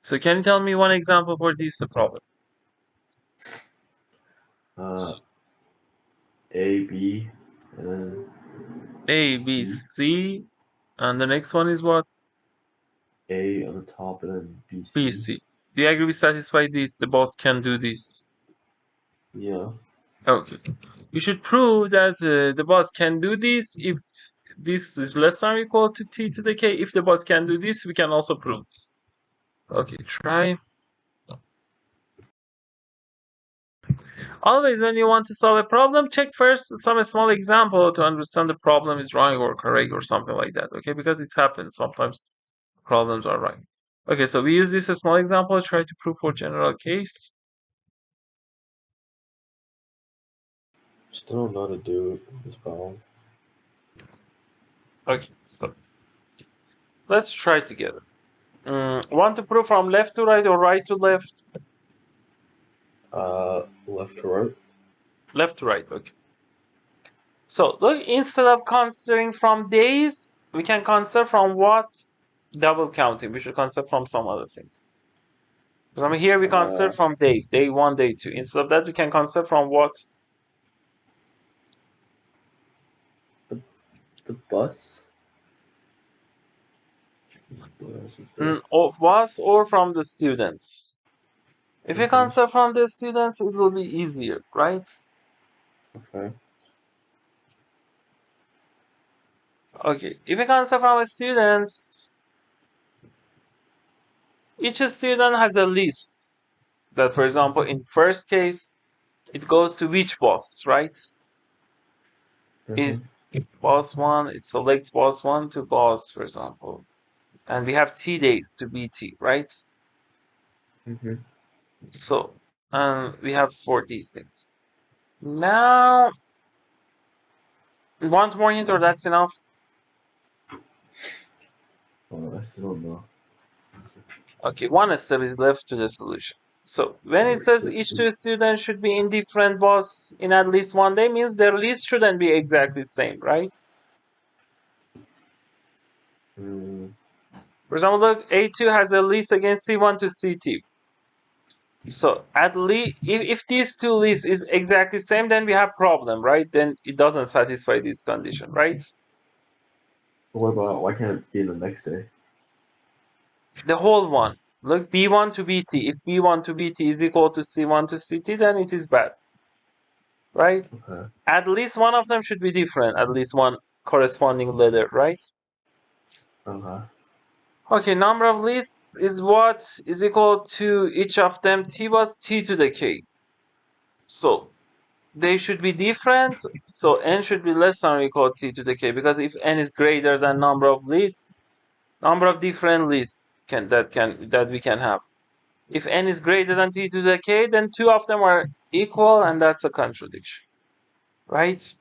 So can you tell me one example for this problem? A, B, and A, B, C, and the next one is what? A on the top and then B, B, C. C. Do you agree we satisfy this? The boss can do this. Yeah. Okay. You should prove that the boss can do this if this is less than or equal to t to the k. If the boss can do this, we can also prove this. Okay, try. Always when you want to solve a problem, check first some small example to understand the problem is wrong or correct or something like that, okay? Because it happens sometimes problems are right. Okay, so we use this small example, try to prove for general case. Still don't know how to do this problem. Okay, stop. Let's try together. Want to prove from left to right or right to left? Left to right. Left to right, okay. So look, instead of considering from days, we can consider from what? Double counting. We should consider from some other things. So here we consider from days, day 1, day 2. Instead of that, we can consider from what? The bus. Was or from the students. If we consider from the students, it will be easier, right? Okay. Okay, if we consider from the students, each student has a list that, for example, in first case, it goes to which boss, right? It boss 1, it selects boss 1 to boss, for example. And we have t days to be t, right? So, we have for these things. Now, want more hint or that's enough? I still don't know. Okay, one step is left to the solution. So when it says each two students should be in different boss in at least one day, means their list shouldn't be exactly the same, right? For example, look, A2 has a list against C1 to C2. So at least if these two lists is exactly same, then we have problem, right? Then it doesn't satisfy this condition, right? What about why can't it be the next day? The whole one. Look, B1 to BT. If B1 to BT is equal to C1 to CT, then it is bad, right? Okay. At least one of them should be different. At least one corresponding letter, right? Okay, number of lists is what is equal to each of them. T was T to the K. So they should be different. So n should be less than or equal to T to the K, because if n is greater than number of lists, number of different lists that we can have. If n is greater than T to the K, then two of them are equal, and that's a contradiction, right?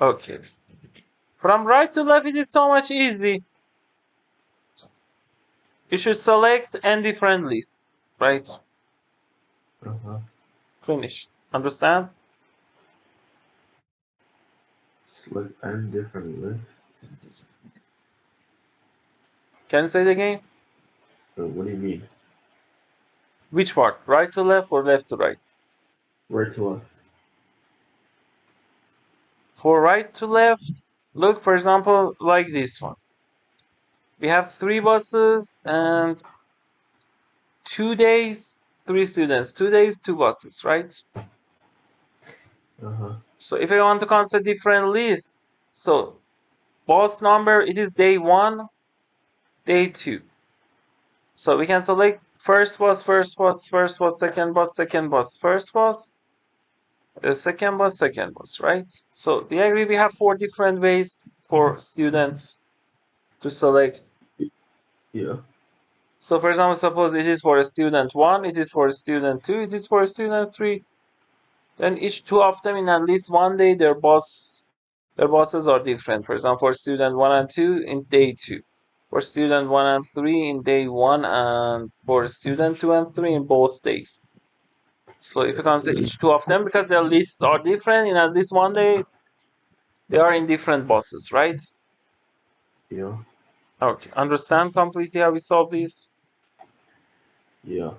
Okay. From right to left, it is so much easy. You should select n different lists, right? Finish. Understand? Select n different lists. Can you say it again? What do you mean? Which part? Right to left or left to right? Right to left. For right to left, look, for example, like this one. We have 3 buses and 2 days, 3 students. 2 days, 2 buses, right? So if I want to consider different lists, so bus number, it is day 1, day 2. So we can select first bus, second bus, second bus, first bus, second bus, right? So do you agree we have 4 different ways for students to select? Yeah. So for example, suppose it is for a student 1, it is for a student 2, it is for a student 3. Then each two of them in at least one day, their bosses are different. For example, for student 1 and 2 in day 2. For student 1 and 3 in day 1, and for student 2 and 3 in both days. So if you consider each two of them, because their lists are different, in at least one day, they are in different bosses, right? Yeah. Okay, understand completely how we solve this? Yeah.